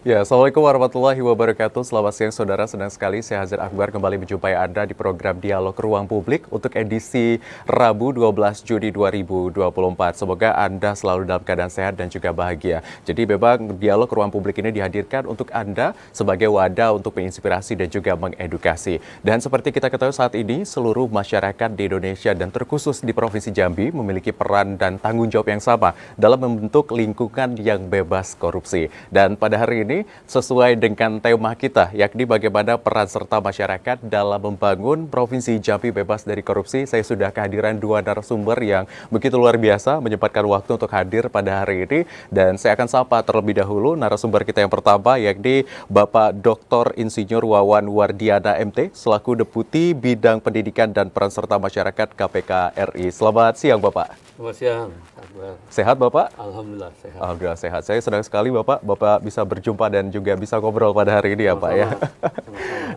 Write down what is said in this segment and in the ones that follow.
Ya, Assalamualaikum warahmatullahi wabarakatuh. Selamat siang saudara, senang sekali saya Hazir Akbar kembali menjumpai Anda di program Dialog Ruang Publik untuk edisi Rabu 12 Juni 2024. Semoga Anda selalu dalam keadaan sehat dan juga bahagia. Jadi memang Dialog Ruang Publik ini dihadirkan untuk Anda sebagai wadah untuk menginspirasi dan juga mengedukasi. Dan seperti kita ketahui saat ini, seluruh masyarakat di Indonesia dan terkhusus di Provinsi Jambi memiliki peran dan tanggung jawab yang sama dalam membentuk lingkungan yang bebas korupsi. Dan pada hari ini, sesuai dengan tema kita, yakni bagaimana peran serta masyarakat dalam membangun Provinsi Jambi bebas dari korupsi. Saya sudah kehadiran dua narasumber yang begitu luar biasa menyempatkan waktu untuk hadir pada hari ini. Dan saya akan sapa terlebih dahulu narasumber kita yang pertama, yakni Bapak Dr. Insinyur Wawan Wardiana MT, selaku Deputi Bidang Pendidikan dan Peran Serta Masyarakat KPK RI. Selamat siang, Bapak. Selamat siang. Sehat, Bapak? Alhamdulillah sehat. Alhamdulillah sehat. Saya senang sekali Bapak bisa berjumpa dan juga bisa ngobrol pada hari ini ya Pak ya.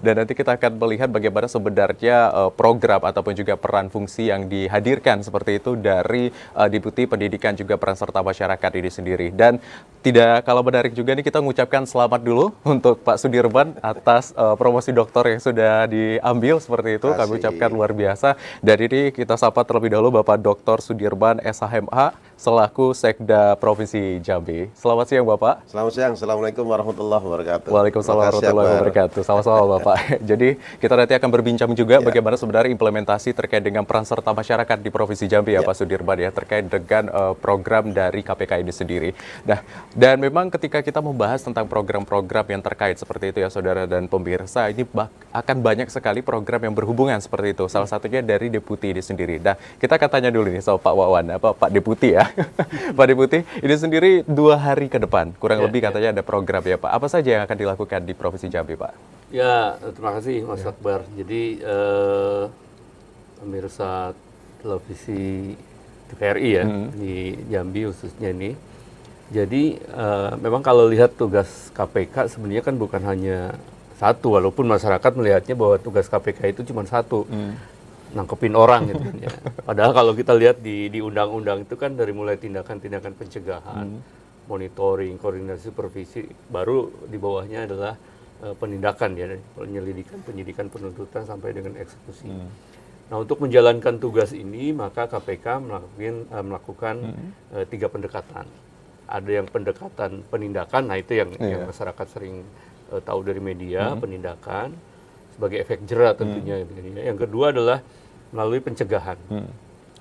Dan nanti kita akan melihat bagaimana sebenarnya program ataupun juga peran fungsi yang dihadirkan seperti itu dari Deputi Pendidikan juga Peran Serta Masyarakat ini sendiri. Dan tidak kalah menarik juga nih kita mengucapkan selamat dulu untuk Pak Sudirman atas promosi doktor yang sudah diambil seperti itu. Kami ucapkan luar biasa. Dan ini kita sapa terlebih dahulu Bapak Dr. Sudirman SHMA selaku Sekda Provinsi Jambi. Selamat siang Bapak. Selamat siang. Assalamualaikum warahmatullahi wabarakatuh. Waalaikumsalam warahmatullahi wabarakatuh. Sama-sama Bapak. Jadi kita nanti akan berbincang juga bagaimana sebenarnya implementasi terkait dengan peran serta masyarakat di Provinsi Jambi ya Pak Sudirman ya, terkait dengan program dari KPK ini sendiri. Nah, dan memang ketika kita membahas tentang program-program yang terkait seperti itu ya saudara dan pemirsa, ini akan banyak sekali program yang berhubungan seperti itu. Salah satunya dari Deputi ini sendiri. Nah, kita akan tanya dulu nih sama Pak Wawan, Pak Deputi ya. Pak Deputi, ini sendiri 2 hari ke depan, kurang lebih katanya ada program ya Pak. Apa saja yang akan dilakukan di Provinsi Jambi Pak? Ya, terima kasih Mas Akbar. Jadi pemirsa televisi TVRI ya di Jambi khususnya ini. Jadi memang kalau lihat tugas KPK sebenarnya kan bukan hanya satu, walaupun masyarakat melihatnya bahwa tugas KPK itu cuma satu. Nangkepin orang gitu kan ya. Padahal kalau kita lihat di undang-undang itu kan dari mulai tindakan-tindakan pencegahan, monitoring, koordinasi, supervisi, baru di bawahnya adalah penindakan ya, penyelidikan, penyidikan, penuntutan sampai dengan eksekusi. Nah, untuk menjalankan tugas ini maka KPK melakukan 3 pendekatan. Ada yang pendekatan penindakan, nah itu yang masyarakat sering tahu dari media, penindakan sebagai efek jera tentunya. Yang kedua adalah melalui pencegahan.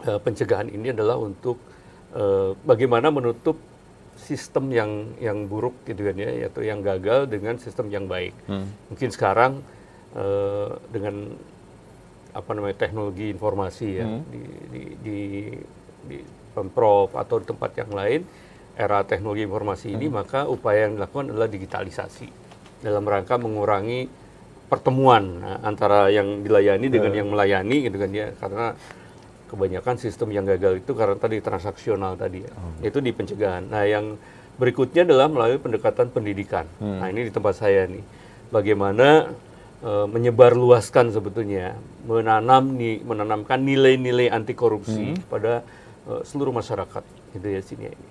Pencegahan ini adalah untuk bagaimana menutup sistem yang buruk gitu kan ya, atau yang gagal dengan sistem yang baik. Mungkin sekarang dengan teknologi informasi ya di Pemprov atau di tempat yang lain, era teknologi informasi ini, maka upaya yang dilakukan adalah digitalisasi dalam rangka mengurangi pertemuan antara yang dilayani dengan yang melayani gitu kan ya, karena kebanyakan sistem yang gagal itu karena tadi transaksional tadi ya. Itu di pencegahan. Nah, yang berikutnya adalah melalui pendekatan pendidikan. Nah, ini di tempat saya nih. Bagaimana menyebarluaskan sebetulnya, menanamkan nilai-nilai anti korupsi kepada seluruh masyarakat gitu ya sini ini.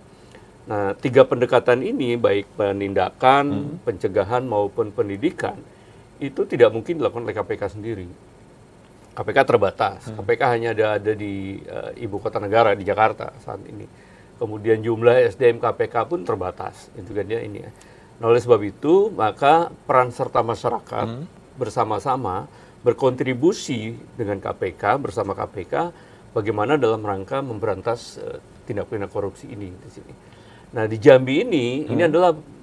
Nah, 3 pendekatan ini baik penindakan, pencegahan maupun pendidikan itu tidak mungkin dilakukan oleh KPK sendiri. KPK terbatas. KPK hanya ada di ibu kota negara di Jakarta saat ini. Kemudian jumlah SDM KPK pun terbatas. Itu kan ya ini. Nah, oleh sebab itu maka peran serta masyarakat bersama-sama berkontribusi dengan KPK bersama KPK bagaimana dalam rangka memberantas tindak pidana korupsi ini di sini. Nah, di Jambi ini adalah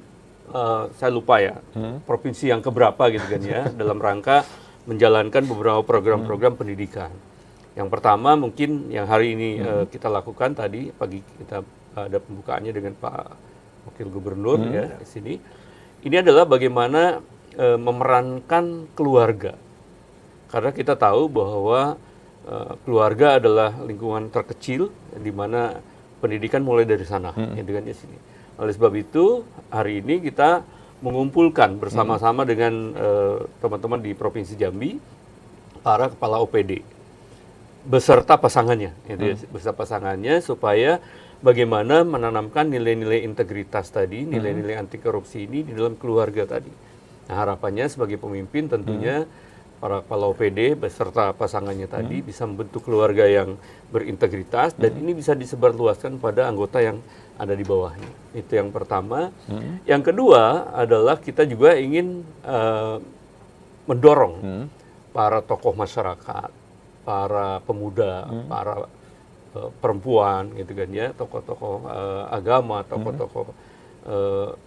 saya lupa ya, provinsi yang keberapa gitu kan ya, dalam rangka menjalankan beberapa program-program pendidikan. Yang pertama mungkin yang hari ini kita lakukan tadi pagi kita ada pembukaannya dengan Pak Wakil Gubernur ya di sini. Ini adalah bagaimana memerankan keluarga. Karena kita tahu bahwa keluarga adalah lingkungan terkecil di mana pendidikan mulai dari sana, gitu kan di sini. Oleh sebab itu, hari ini kita mengumpulkan bersama-sama dengan teman-teman di Provinsi Jambi, para kepala OPD, beserta pasangannya, beserta pasangannya supaya bagaimana menanamkan nilai-nilai integritas tadi, nilai-nilai anti korupsi ini di dalam keluarga tadi. Nah, harapannya sebagai pemimpin tentunya para kepala OPD beserta pasangannya tadi bisa membentuk keluarga yang berintegritas dan ini bisa disebarluaskan pada anggota yang ada di bawahnya. Itu yang pertama. Yang kedua adalah kita juga ingin mendorong para tokoh masyarakat, para pemuda, para perempuan gitu kan ya, tokoh-tokoh agama, tokoh-tokoh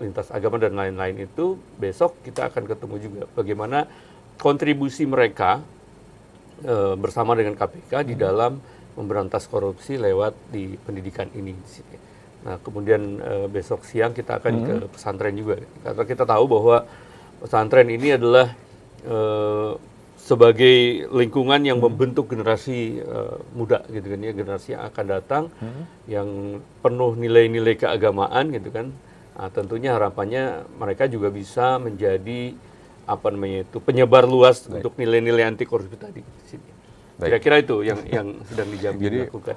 lintas agama dan lain-lain itu besok kita akan ketemu juga bagaimana kontribusi mereka bersama dengan KPK di dalam memberantas korupsi lewat di pendidikan ini di sini. Nah, kemudian besok siang kita akan ke pesantren juga karena kita tahu bahwa pesantren ini adalah sebagai lingkungan yang membentuk generasi muda gitu kan ya, generasi yang akan datang yang penuh nilai-nilai keagamaan gitu kan. Nah, tentunya harapannya mereka juga bisa menjadi penyebar luas untuk nilai-nilai anti korupsi tadi di sini. Kira-kira itu yang sedang dilakukan.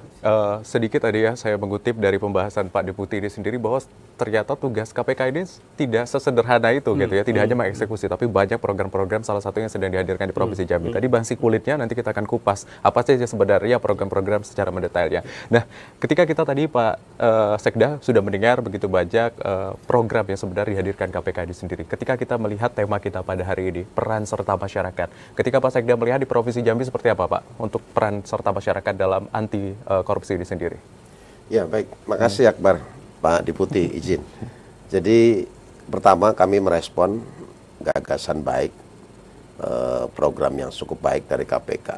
Sedikit tadi ya saya mengutip dari pembahasan Pak Deputi ini sendiri bahwa ternyata tugas KPK ini tidak sesederhana itu gitu ya, tidak hanya mengeksekusi tapi banyak program-program salah satunya sedang dihadirkan di Provinsi Jambi. Tadi bangsi kulitnya nanti kita akan kupas apa saja sebenarnya program-program secara mendetailnya. Nah, ketika kita tadi Pak Sekda sudah mendengar begitu banyak program yang sebenarnya dihadirkan KPK ini sendiri. Ketika kita melihat tema kita pada hari ini, peran serta masyarakat. Ketika Pak Sekda melihat di Provinsi Jambi seperti apa Pak untuk peran serta masyarakat dalam anti korupsi ini sendiri? Ya baik, makasih Akbar, Pak Deputi izin. Jadi pertama kami merespon gagasan baik, program yang cukup baik dari KPK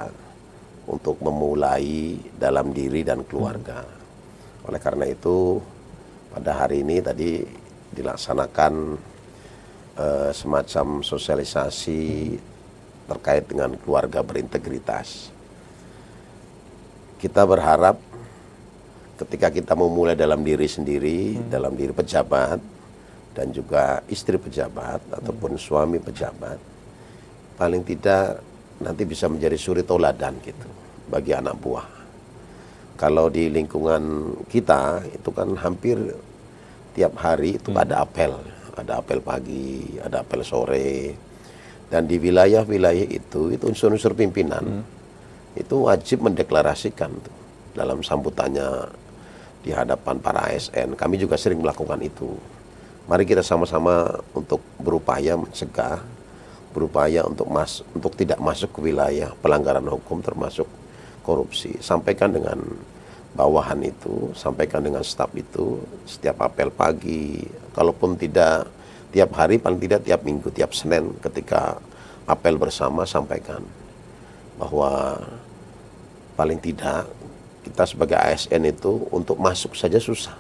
untuk memulai dalam diri dan keluarga. Oleh karena itu pada hari ini tadi dilaksanakan semacam sosialisasi terkait dengan keluarga berintegritas. Kita berharap ketika kita memulai dalam diri sendiri, dalam diri pejabat, dan juga istri pejabat, ataupun suami pejabat, paling tidak nanti bisa menjadi suri toladan gitu, bagi anak buah. Kalau di lingkungan kita, itu kan hampir tiap hari itu ada apel pagi, ada apel sore, dan di wilayah-wilayah itu unsur-unsur pimpinan, itu wajib mendeklarasikan tuh, dalam sambutannya di hadapan para ASN. Kami juga sering melakukan itu. Mari kita sama-sama untuk berupaya mencegah, berupaya untuk tidak masuk ke wilayah pelanggaran hukum termasuk korupsi. Sampaikan dengan bawahan itu, sampaikan dengan staf itu, setiap apel pagi, kalaupun tidak tiap hari, paling tidak tiap minggu, tiap Senin ketika apel bersama, sampaikan bahwa paling tidak kita sebagai ASN itu untuk masuk saja susah.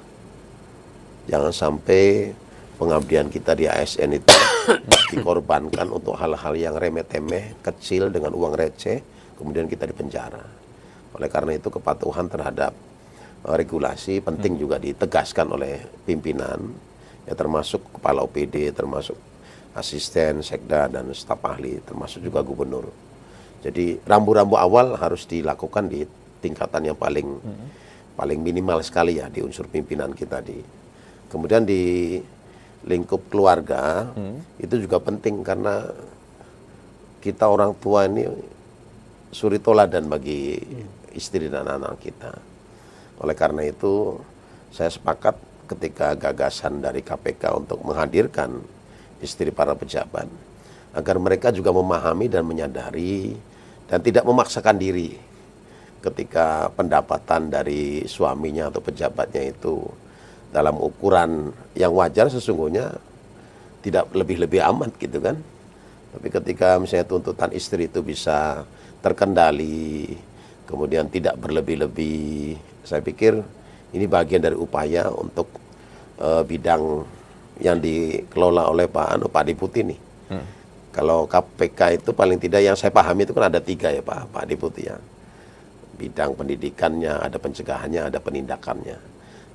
Jangan sampai pengabdian kita di ASN itu dikorbankan untuk hal-hal yang remeh-temeh, kecil dengan uang receh, kemudian kita dipenjara. Oleh karena itu kepatuhan terhadap regulasi penting juga ditegaskan oleh pimpinan, ya termasuk kepala OPD, termasuk asisten, sekda, dan staf ahli, termasuk juga gubernur. Jadi rambu-rambu awal harus dilakukan di tingkatan yang paling minimal sekali ya, di unsur pimpinan kita kemudian di lingkup keluarga itu juga penting karena kita orang tua ini suri toladan bagi istri dan anak kita. Oleh karena itu saya sepakat ketika gagasan dari KPK untuk menghadirkan istri para pejabat agar mereka juga memahami dan menyadari dan tidak memaksakan diri ketika pendapatan dari suaminya atau pejabatnya itu dalam ukuran yang wajar, sesungguhnya tidak lebih-lebih amat gitu kan. Tapi ketika misalnya tuntutan istri itu bisa terkendali, kemudian tidak berlebih-lebih, saya pikir ini bagian dari upaya untuk bidang yang dikelola oleh Pak Deputi nih. Kalau KPK itu paling tidak yang saya pahami itu kan ada 3 ya Pak Deputi ya. Bidang pendidikannya, ada pencegahannya, ada penindakannya.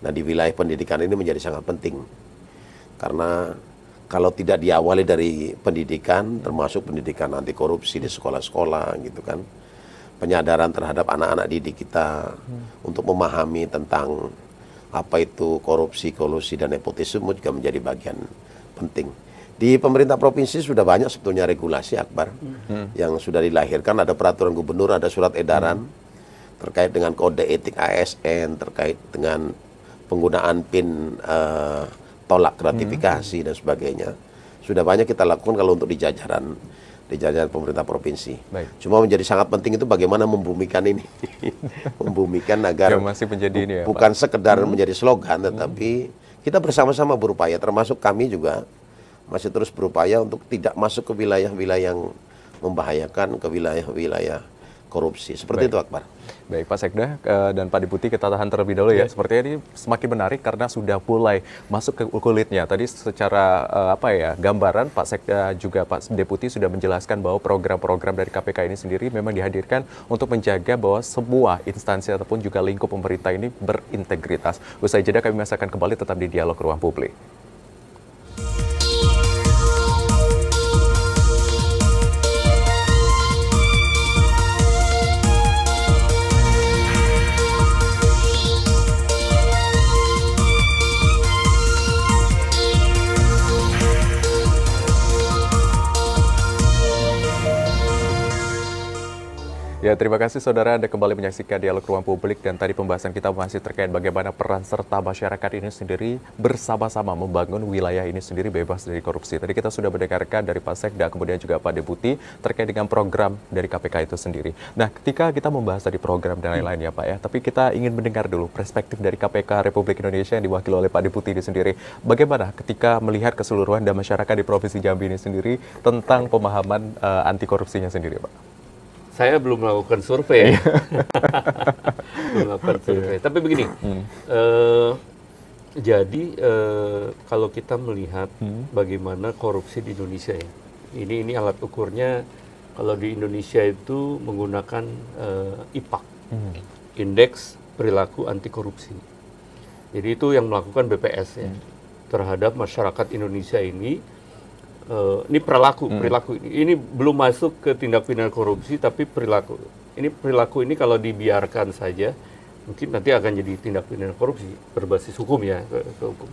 Nah di wilayah pendidikan ini menjadi sangat penting. Karena kalau tidak diawali dari pendidikan, termasuk pendidikan anti korupsi di sekolah-sekolah gitu kan. Penyadaran terhadap anak-anak didik kita untuk memahami tentang apa itu korupsi, kolusi, dan nepotisme juga menjadi bagian penting. Di pemerintah provinsi sudah banyak sebetulnya regulasi, Akbar, yang sudah dilahirkan. Ada peraturan gubernur, ada surat edaran terkait dengan kode etik ASN, terkait dengan penggunaan PIN tolak gratifikasi dan sebagainya. Sudah banyak kita lakukan kalau untuk di jajaran pemerintah provinsi. Baik. Cuma menjadi sangat penting itu bagaimana membumikan ini, membumikan agar masih menjadi ini ya, bukan sekedar menjadi slogan, tetapi kita bersama-sama berupaya, termasuk kami juga masih terus berupaya untuk tidak masuk ke wilayah-wilayah yang membahayakan, ke wilayah-wilayah korupsi. Seperti itu, Akbar. Baik, Pak Sekda dan Pak Deputi, kita tahan terlebih dahulu ya. Sepertinya ini semakin menarik karena sudah mulai masuk ke kulitnya. Tadi secara gambaran Pak Sekda juga Pak Deputi sudah menjelaskan bahwa program-program dari KPK ini sendiri memang dihadirkan untuk menjaga bahwa semua instansi ataupun juga lingkup pemerintah ini berintegritas. Usai jeda kami masih akan kembali tetap di Dialog Ruang Publik. Ya, terima kasih saudara Anda kembali menyaksikan Dialog Ruang Publik, dan tadi pembahasan kita masih terkait bagaimana peran serta masyarakat ini sendiri bersama-sama membangun wilayah ini sendiri bebas dari korupsi. Tadi kita sudah mendengarkan dari Pak Sekda, kemudian juga Pak Deputi terkait dengan program dari KPK itu sendiri. Nah, ketika kita membahas tadi program dan lain-lain ya Pak ya, tapi kita ingin mendengar dulu perspektif dari KPK Republik Indonesia yang diwakili oleh Pak Deputi ini sendiri. Bagaimana ketika melihat keseluruhan dan masyarakat di Provinsi Jambi ini sendiri tentang pemahaman anti korupsinya sendiri Pak? Saya belum melakukan survei. Belum melakukan survei. Tapi begini, jadi kalau kita melihat bagaimana korupsi di Indonesia ya, ini alat ukurnya kalau di Indonesia itu menggunakan IPAK, Indeks Perilaku Anti Korupsi. Jadi itu yang melakukan BPS ya terhadap masyarakat Indonesia ini. Ini perilaku ini belum masuk ke tindak pidana korupsi, tapi perilaku ini kalau dibiarkan saja mungkin nanti akan jadi tindak pidana korupsi berbasis hukum ya, ke hukum.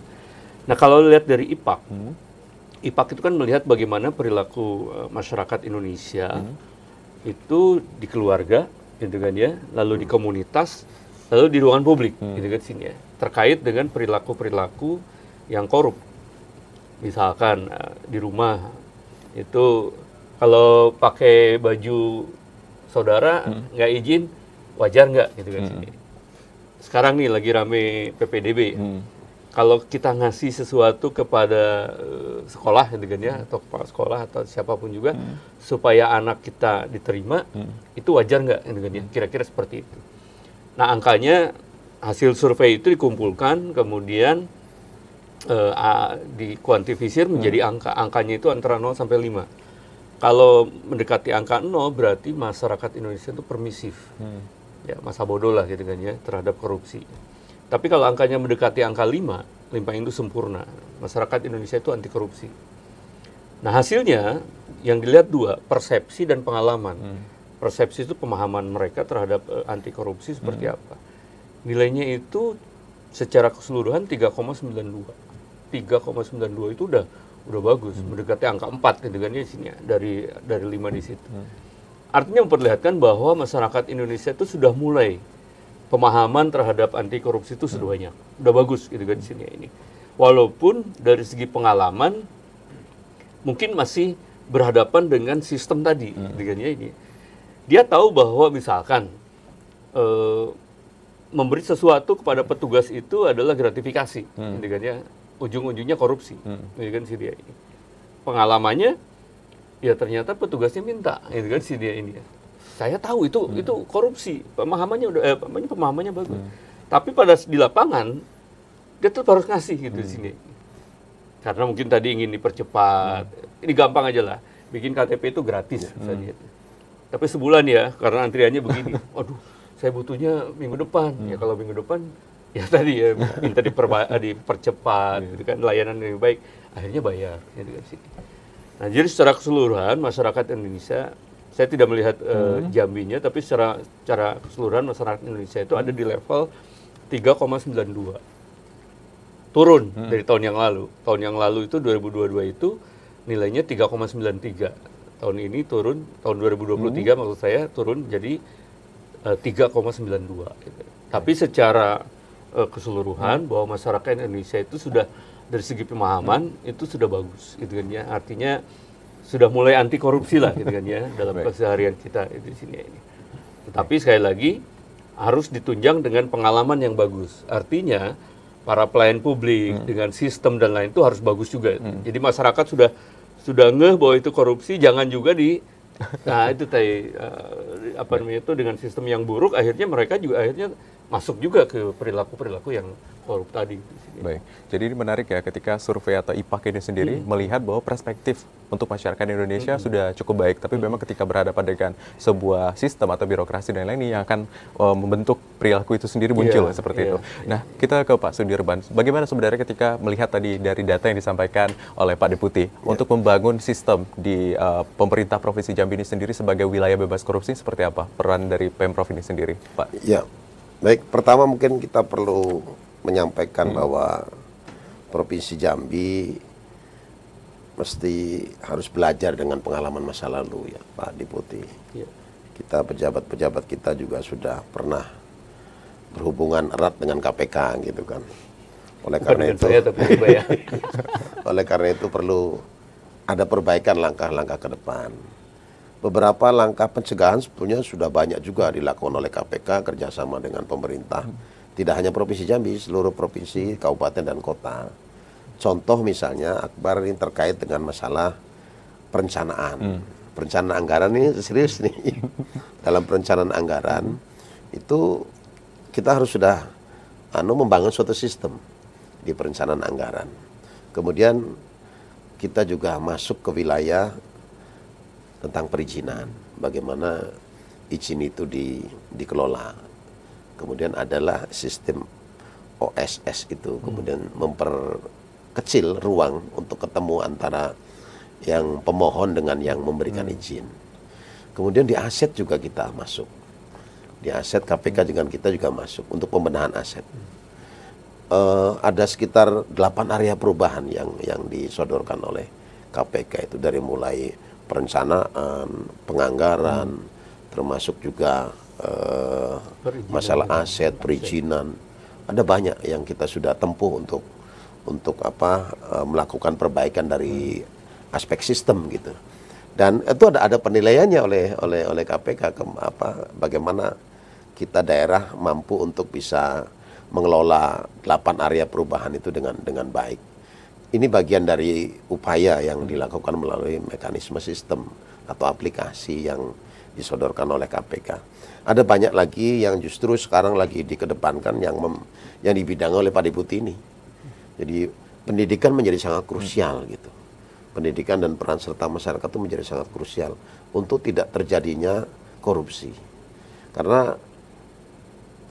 Nah, kalau lihat dari IPAK, IPAK itu kan melihat bagaimana perilaku masyarakat Indonesia itu di keluarga, gitu kan ya, lalu di komunitas, lalu di ruangan publik, gitu kan sini ya, terkait dengan perilaku yang korup. Misalkan di rumah itu kalau pakai baju saudara nggak izin, wajar nggak gitu kan sini. Sekarang nih lagi rame PPDB. Kalau kita ngasih sesuatu kepada sekolah gitu kan ya, atau kepala sekolah atau siapapun juga supaya anak kita diterima, itu wajar nggak gitu kan ya? Kira-kira seperti itu. Nah, angkanya hasil survei itu dikumpulkan, kemudian dikuantifisir menjadi angkanya itu antara 0 sampai 5. Kalau mendekati angka 0 berarti masyarakat Indonesia itu permisif. Ya, masa bodoh lah gitu kan ya terhadap korupsi. Tapi kalau angkanya mendekati angka 5 itu sempurna. Masyarakat Indonesia itu anti korupsi. Nah, hasilnya yang dilihat dua, persepsi dan pengalaman. Persepsi itu pemahaman mereka terhadap anti korupsi seperti apa. Nilainya itu secara keseluruhan 3,92. 3,92 itu udah bagus, mendekati angka 4 gitu kan ya sini ya, dari 5 di situ. Artinya memperlihatkan bahwa masyarakat Indonesia itu sudah mulai pemahaman terhadap anti korupsi itu sudah banyak. Udah bagus gitu kan di sini ya ini. Walaupun dari segi pengalaman mungkin masih berhadapan dengan sistem tadi gitu kan ya ini. Dia tahu bahwa misalkan memberi sesuatu kepada petugas itu adalah gratifikasi gitu kan ya. Ujung-ujungnya korupsi, gitu kan si dia ini. Pengalamannya, ya ternyata petugasnya minta, gitu kan si dia ini. Saya tahu itu korupsi, pemahamannya bagus. Tapi pada di lapangan dia tetap harus ngasih gitu di sini. Karena mungkin tadi ingin dipercepat. Ini gampang aja lah, bikin KTP itu gratis. Tapi sebulan ya, karena antriannya begini. Aduh, saya butuhnya minggu depan. Ya kalau minggu depan ya tadi ya minta dipercepat gitu kan, layanan lebih baik, akhirnya bayar gitu kan sih. Nah, jadi secara keseluruhan masyarakat Indonesia, saya tidak melihat Jambinya, tapi secara keseluruhan masyarakat Indonesia itu ada di level 3,92. turun dari tahun yang lalu. Tahun yang lalu itu 2022 itu nilainya 3,93. Tahun ini turun, tahun 2023 maksud saya turun jadi 3,92. Gitu. Tapi secara keseluruhan bahwa masyarakat Indonesia itu sudah dari segi pemahaman itu sudah bagus, gitu kan ya. Artinya sudah mulai anti korupsi lah, gitu kan ya, dalam keseharian kita di sini ini. Tetapi sekali lagi harus ditunjang dengan pengalaman yang bagus. Artinya para pelayan publik dengan sistem dan lain itu harus bagus juga. Jadi masyarakat sudah ngeh bahwa itu korupsi, jangan juga nah itu tadi apa namanya itu dengan sistem yang buruk akhirnya mereka juga akhirnya masuk juga ke perilaku yang korup tadi. Baik, jadi ini menarik ya ketika survei atau IPAK ini sendiri melihat bahwa perspektif untuk masyarakat Indonesia sudah cukup baik, tapi memang ketika berhadapan dengan sebuah sistem atau birokrasi dan lain yang akan membentuk perilaku itu sendiri muncul seperti itu. Nah, kita ke Pak Sudirban, bagaimana sebenarnya ketika melihat tadi dari data yang disampaikan oleh Pak Deputi untuk membangun sistem di pemerintah Provinsi Jambi ini sendiri sebagai wilayah bebas korupsi, seperti apa peran dari Pemprov ini sendiri, Pak? Ya, baik. Pertama mungkin kita perlu menyampaikan bahwa Provinsi Jambi mesti harus belajar dengan pengalaman masa lalu ya Pak Deputi. Ya. Kita pejabat-pejabat kita juga sudah pernah berhubungan erat dengan KPK gitu kan. Oleh karena itu, oleh karena itu perlu ada perbaikan langkah-langkah ke depan. Beberapa langkah pencegahan sebetulnya sudah banyak juga dilakukan oleh KPK kerjasama dengan pemerintah. Tidak hanya Provinsi Jambi, seluruh provinsi, kabupaten, dan kota. Contoh misalnya, Akbar ini terkait dengan masalah perencanaan. Perencanaan anggaran ini serius nih. Dalam perencanaan anggaran, itu kita harus sudah membangun suatu sistem di perencanaan anggaran. Kemudian kita juga masuk ke wilayah tentang perizinan. Bagaimana izin itu dikelola. Kemudian adalah sistem OSS itu, kemudian memperkecil ruang untuk ketemu antara yang pemohon dengan yang memberikan izin. Kemudian di aset juga kita masuk. Di aset KPK dengan kita juga masuk untuk pembenahan aset. Ada sekitar 8 area perubahan yang disodorkan oleh KPK itu, dari mulai perencanaan, penganggaran, termasuk juga masalah aset, perizinan. Ada banyak yang kita sudah tempuh untuk melakukan perbaikan dari aspek sistem gitu. Dan itu ada penilaiannya oleh KPK bagaimana kita daerah mampu untuk bisa mengelola 8 area perubahan itu dengan baik. Ini bagian dari upaya yang dilakukan melalui mekanisme sistem atau aplikasi yang disodorkan oleh KPK. Ada banyak lagi yang justru sekarang lagi dikedepankan yang dibidangi oleh Pak Deputi ini. Jadi pendidikan menjadi sangat krusial gitu. Pendidikan dan peran serta masyarakat itu menjadi sangat krusial untuk tidak terjadinya korupsi. Karena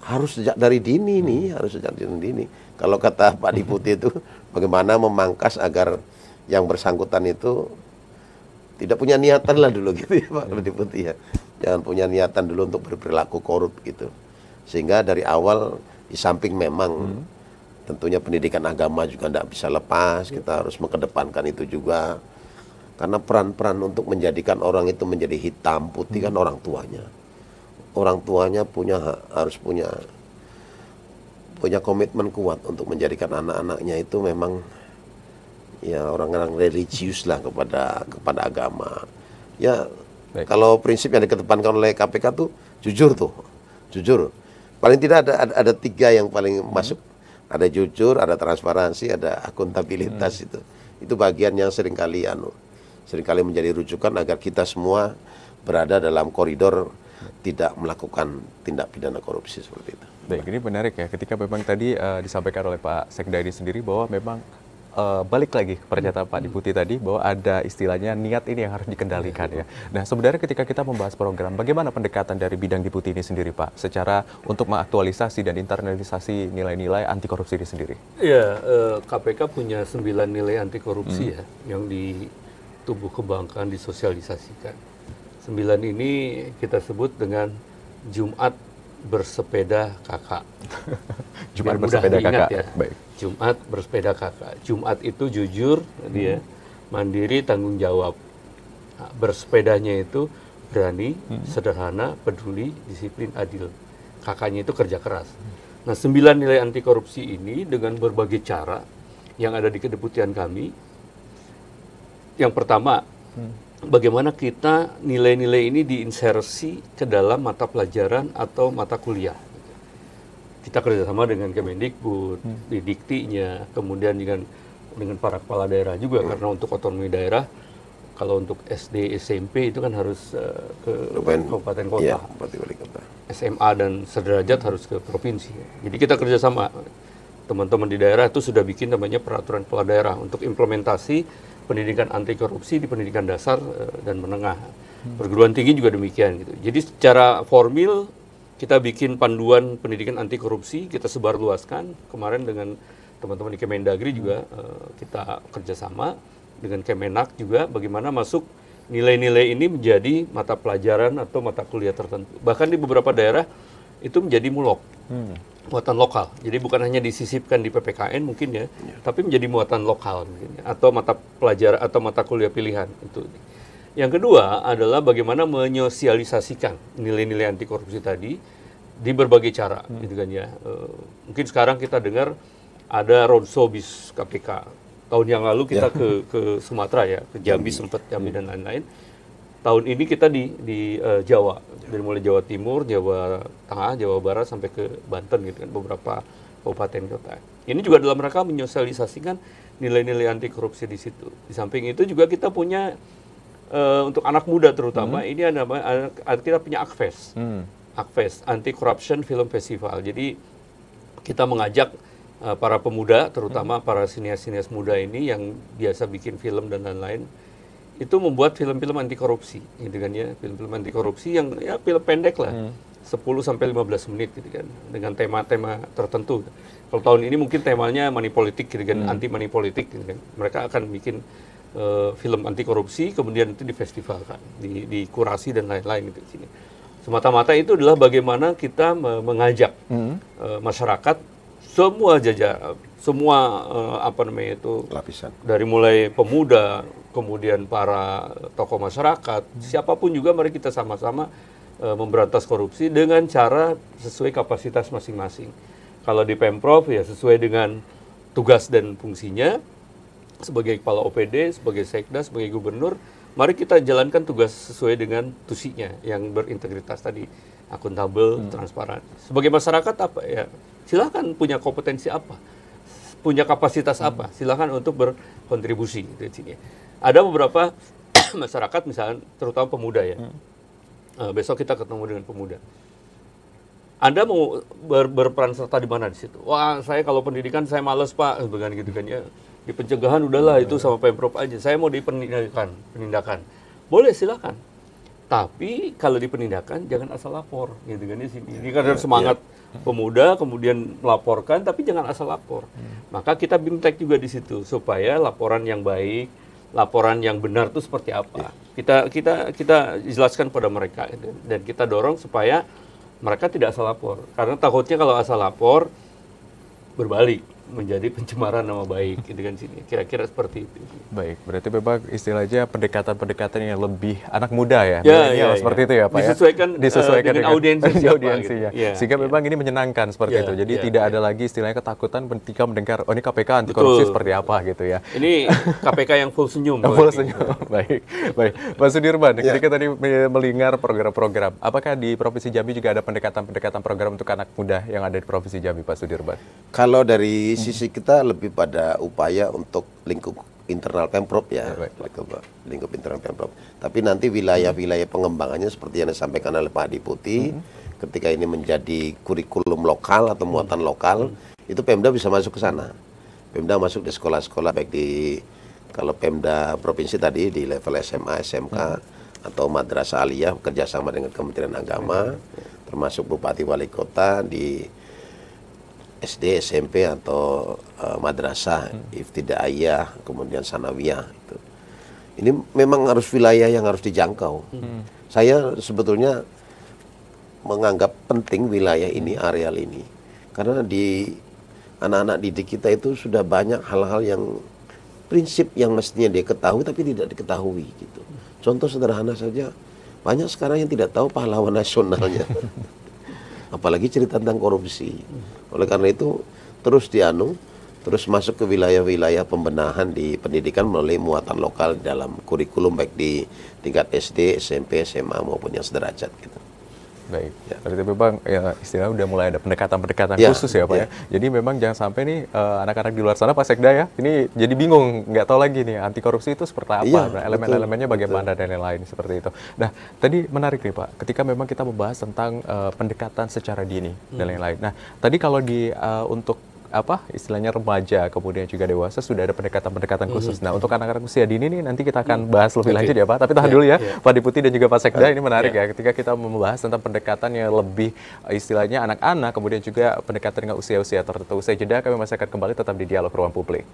harus sejak dari dini nih, harus sejak dari dini. Kalau kata Pak Deputi itu bagaimana memangkas agar yang bersangkutan itu tidak punya niatan lah dulu gitu ya Pak Deputi ya. Jangan punya niatan dulu untuk berperilaku korup gitu. Sehingga dari awal di samping memang tentunya pendidikan agama juga tidak bisa lepas. Kita harus mengedepankan itu juga. Karena peran-peran untuk menjadikan orang itu menjadi hitam putih kan orang tuanya. Orang tuanya harus punya komitmen kuat untuk menjadikan anak-anaknya itu memang ya orang-orang religius lah kepada agama. Ya baik. Kalau prinsip yang dikedepankan oleh KPK tuh jujur. Paling tidak ada 3 yang paling masuk. Ada jujur, ada transparansi, ada akuntabilitas itu bagian yang seringkali menjadi rujukan agar kita semua berada dalam koridor tidak melakukan tindak pidana korupsi seperti itu. Baik, ini menarik ya ketika memang tadi disampaikan oleh Pak Sekda ini sendiri bahwa memang balik lagi ke pernyataan Pak Deputi tadi bahwa ada istilahnya niat ini yang harus dikendalikan ya. Nah sebenarnya ketika kita membahas program, bagaimana pendekatan dari bidang Deputi ini sendiri Pak, secara untuk mengaktualisasi dan internalisasi nilai-nilai anti korupsi ini sendiri? Ya, KPK punya 9 nilai anti korupsi ya, yang ditubuh kembangkan, disosialisasikan. 9 ini kita sebut dengan Jumat bersepeda kakak. Jumat Biar mudah bersepeda diingat kakak. ya. Baik. Jumat bersepeda kakak. Jumat itu jujur, dia mandiri, tanggung jawab. Nah, bersepedanya itu berani, sederhana, peduli, disiplin, adil. Kakaknya itu kerja keras. Nah, 9 nilai anti korupsi ini dengan berbagai cara yang ada di kedeputian kami. Yang pertama, bagaimana kita nilai-nilai ini diinsersi ke dalam mata pelajaran atau mata kuliah. Kita kerjasama dengan Kemendikbud, di Diktinya, kemudian dengan para kepala daerah juga, karena untuk otonomi daerah, kalau untuk SD, SMP itu kan harus ke kabupaten kota, Iya, Bupati Wali Kota. SMA dan sederajat harus ke provinsi. Jadi kita kerjasama, teman-teman di daerah itu sudah bikin namanya peraturan kepala daerah untuk implementasi pendidikan anti korupsi di pendidikan dasar dan menengah. Perguruan tinggi juga demikian gitu. Jadi secara formil kita bikin panduan pendidikan anti korupsi, kita sebarluaskan. Kemarin dengan teman-teman di Kemendagri juga kita kerjasama dengan Kemenak juga, bagaimana masuk nilai-nilai ini menjadi mata pelajaran atau mata kuliah tertentu. Bahkan di beberapa daerah itu menjadi mulok, muatan lokal. Jadi bukan hanya disisipkan di PPKN mungkin ya, tapi menjadi muatan lokal mungkin, atau mata pelajaran atau mata kuliah pilihan itu. Yang kedua adalah bagaimana menyosialisasikan nilai-nilai anti korupsi tadi di berbagai cara, gitu kan ya. Mungkin sekarang kita dengar ada roadshow bis KPK. Tahun yang lalu kita ke Sumatera ya, ke Jambi sempat, Jambi dan lain-lain. Tahun ini kita di Jawa, dari mulai Jawa Timur, Jawa Tengah, Jawa Barat sampai ke Banten gitu kan, beberapa kabupaten kota. Ini juga dalam rangka menyosialisasikan nilai-nilai anti korupsi di situ. Di samping itu juga kita punya untuk anak muda terutama, ini ada kita punya AKFES. AKFES, Anti Corruption Film Festival. Jadi kita mengajak para pemuda, terutama para sinias-sinias muda ini yang biasa bikin film dan lain-lain, itu membuat film-film anti korupsi, gitu kan ya, film-film anti korupsi yang ya film pendek lah, 10 sampai 15 menit gitu kan, dengan tema-tema tertentu. Kalau tahun ini mungkin temanya money politik gitu kan, anti money politik gitu kan. Mereka akan bikin film anti korupsi, kemudian itu difestivalkan, dikurasi dan lain-lain gitu di sini. Semata-mata itu adalah bagaimana kita mengajak masyarakat, semua apa namanya itu, Lapisan. dari mulai pemuda, kemudian para tokoh masyarakat, siapapun juga, mari kita sama-sama memberantas korupsi dengan cara sesuai kapasitas masing-masing. Kalau di Pemprov ya sesuai dengan tugas dan fungsinya, sebagai kepala OPD, sebagai sekda, sebagai gubernur, mari kita jalankan tugas sesuai dengan tusinya yang berintegritas tadi, akuntabel, transparan. Sebagai masyarakat apa ya? Silakan punya kompetensi apa, punya kapasitas apa, silakan untuk berkontribusi di sini. Ada beberapa masyarakat misalnya, terutama pemuda ya. Besok kita ketemu dengan pemuda. Anda mau berperan serta di mana di situ? Wah, saya kalau pendidikan saya males Pak, bukan gitu kan ya. Di pencegahan udahlah itu sama Pemprov aja. Saya mau di penindakan. Boleh silakan. Tapi kalau di penindakan jangan asal lapor, gitu kan di sini. Ini kan semangat pemuda, kemudian melaporkan, tapi jangan asal lapor. Maka kita bimtek juga di situ supaya laporan yang baik, laporan yang benar itu seperti apa. Kita jelaskan pada mereka gitu. Dan kita dorong supaya mereka tidak asal lapor. Karena takutnya kalau asal lapor berbalik menjadi pencemaran nama baik, gitu kan sini. Kira-kira seperti itu. Baik, berarti memang istilahnya pendekatan-pendekatan yang lebih anak muda ya, seperti itu ya Pak, disesuaikan dengan audiensinya. Gitu. Sehingga memang ini menyenangkan seperti itu. Jadi tidak ada lagi istilahnya ketakutan ketika mendengar, oh ini KPK anti korupsi seperti apa gitu ya. Ini KPK yang full senyum. Full senyum. Baik. Pak Sudirman, ketika tadi melingkar program-program, apakah di Provinsi Jambi juga ada pendekatan-pendekatan program untuk anak muda yang ada di Provinsi Jambi, Pak Sudirman? Kalau dari sisi kita lebih pada upaya untuk lingkup internal Pemprov ya, lingkup internal Pemprov. Tapi nanti wilayah-wilayah pengembangannya seperti yang disampaikan oleh Pak Diputi, ketika ini menjadi kurikulum lokal atau muatan lokal, itu Pemda bisa masuk ke sana. Pemda masuk di sekolah-sekolah, baik di, kalau Pemda provinsi tadi di level SMA, SMK, atau madrasah aliyah kerjasama dengan Kementerian Agama, termasuk Bupati Wali Kota di SD, SMP atau madrasah, ibtidaiyah, kemudian sanawiyah. Itu. Ini memang harus wilayah yang harus dijangkau. Saya sebetulnya menganggap penting wilayah ini, areal ini. Karena di anak-anak didik kita itu sudah banyak hal-hal yang prinsip yang mestinya dia ketahui tapi tidak diketahui gitu. Contoh sederhana saja, banyak sekarang yang tidak tahu pahlawan nasionalnya. Apalagi cerita tentang korupsi. Oleh karena itu terus masuk ke wilayah-wilayah pembenahan di pendidikan melalui muatan lokal dalam kurikulum baik di tingkat SD, SMP, SMA maupun yang sederajat gitu. Baik, berarti memang ya, istilahnya udah mulai ada pendekatan-pendekatan khusus ya Pak ya. Jadi memang jangan sampai nih anak-anak di luar sana Pak Sekda ya, ini jadi bingung, nggak tahu lagi nih anti korupsi itu seperti apa, elemen-elemennya bagaimana dan lain-lain seperti itu. Nah, tadi menarik nih Pak, ketika memang kita membahas tentang pendekatan secara dini dan lain-lain. Nah, tadi kalau di untuk istilahnya remaja kemudian juga dewasa sudah ada pendekatan-pendekatan khusus. Nah, untuk anak-anak usia dini nih nanti kita akan bahas lebih lanjut ya Pak. Tapi tahan dulu ya Pak Deputi dan juga Pak Sekda, ini menarik ya ketika kita membahas tentang pendekatan yang lebih istilahnya anak-anak kemudian juga pendekatan dengan usia-usia tertentu. Usai jeda kami masih akan kembali tetap di Dialog Ruang Publik.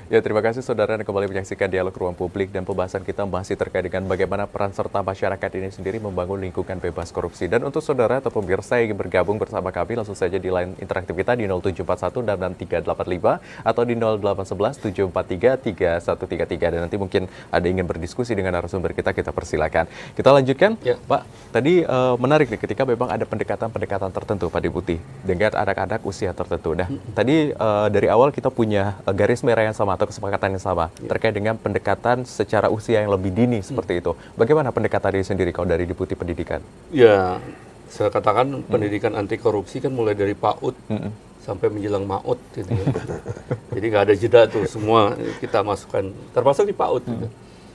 Ya, terima kasih saudara yang kembali menyaksikan Dialog Ruang Publik dan pembahasan kita masih terkait dengan bagaimana peran serta masyarakat ini sendiri membangun lingkungan bebas korupsi. Dan untuk saudara atau pemirsa yang ingin bergabung bersama kami langsung saja di line interaktif kita di 0741 dan 385 atau di 0811 743 3133 dan nanti mungkin ada ingin berdiskusi dengan narasumber kita persilakan. Kita lanjutkan, Pak. Tadi menarik nih ketika memang ada pendekatan-pendekatan tertentu Pak Deputi dengan anak-anak usia tertentu. Nah, tadi dari awal kita punya garis merah yang sama atau kesepakatan yang sama terkait dengan pendekatan secara usia yang lebih dini seperti itu. Bagaimana pendekatan ini sendiri kalau dari Deputi Pendidikan? Ya, saya katakan pendidikan anti korupsi kan mulai dari PAUD sampai menjelang MAUD gitu ya. Jadi nggak ada jeda tuh, semua kita masukkan, termasuk di PAUD gitu.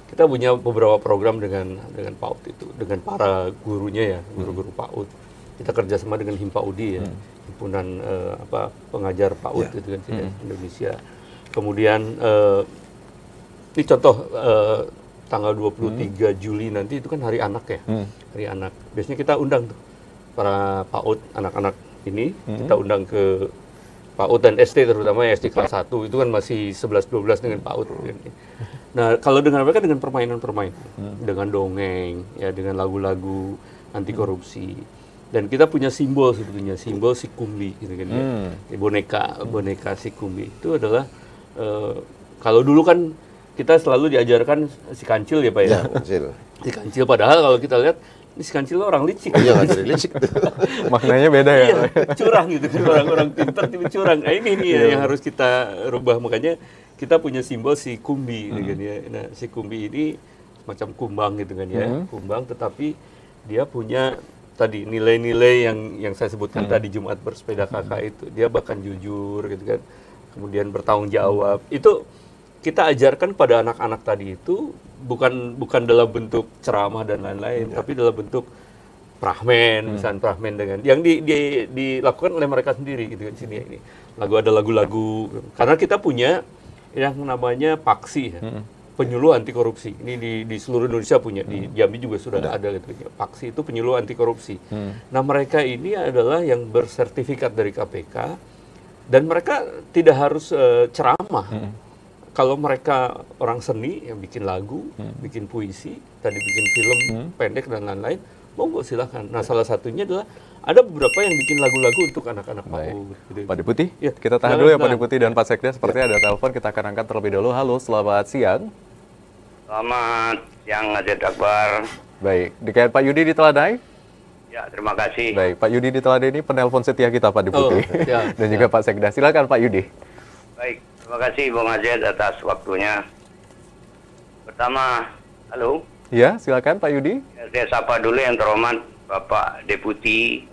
Kita punya beberapa program dengan PAUD itu, dengan para gurunya ya, guru-guru PAUD. Kita kerjasama dengan HIMPAUDI ya, himpunan pengajar PAUD gitu kan, Indonesia. Kemudian ini contoh tanggal 23 Juli nanti itu kan Hari Anak ya, Hari Anak. Biasanya kita undang tuh para PAUD, anak-anak ini, kita undang ke PAUD dan SD terutama ya, SD kelas 1 itu kan masih 11-12 dengan PAUD. Nah, kalau dengan mereka dengan permainan-permainan, dengan dongeng, ya dengan lagu-lagu anti korupsi. Dan kita punya simbol sebetulnya, simbol Sikumbi gitu kan ya. Boneka Sikumbi itu adalah kalau dulu kan kita selalu diajarkan si kancil ya Pak ya. Si kancil, padahal kalau kita lihat ini si kancil orang licik. Iya, nggak jadi licik. Maknanya beda ya. Iya, curang gitu, orang-orang pintar tapi curang. Nah, ini yang harus kita rubah, makanya kita punya simbol si kumbi gitu kan ya. Nah, si kumbi ini macam kumbang gitu kan ya. Kumbang tetapi dia punya tadi nilai-nilai yang saya sebutkan tadi Jumat bersepeda kakak itu. Dia bahkan jujur gitu kan. Kemudian bertanggung jawab. Itu kita ajarkan pada anak-anak tadi itu bukan dalam bentuk ceramah dan lain-lain, tapi dalam bentuk prahmen, misalnya prahmen dengan yang dilakukan oleh mereka sendiri gitu kan sini ini. Ada lagu-lagu, karena kita punya yang namanya Paksi ya. Penyuluh anti korupsi. Ini di seluruh Indonesia punya, di Jambi juga sudah ada gitu. Paksi itu penyuluh anti korupsi. Nah, mereka ini adalah yang bersertifikat dari KPK. Dan mereka tidak harus ceramah. Kalau mereka orang seni yang bikin lagu, bikin puisi, tadi bikin film pendek dan lain-lain, monggo silakan. Nah, salah satunya adalah ada beberapa yang bikin lagu-lagu untuk anak-anak PAUD. Gitu. Pak Deputi, kita tahan dulu ya Pak Deputi dan Pak Sekda. Sepertinya ada telepon, kita akan angkat terlebih dahulu. Halo, selamat siang. Selamat siang, Azed Akbar. Baik, dengan Pak Yudi di Teladai. Ya, terima kasih. Baik, Pak Yudi di Teladai ini penelpon setia kita Pak Deputi. Dan juga Pak Sekda. Silakan Pak Yudi. Baik, terima kasih Bung Azed atas waktunya. Pertama, halo. Ya, silakan Pak Yudi. Saya sapa dulu yang terhormat Bapak Deputi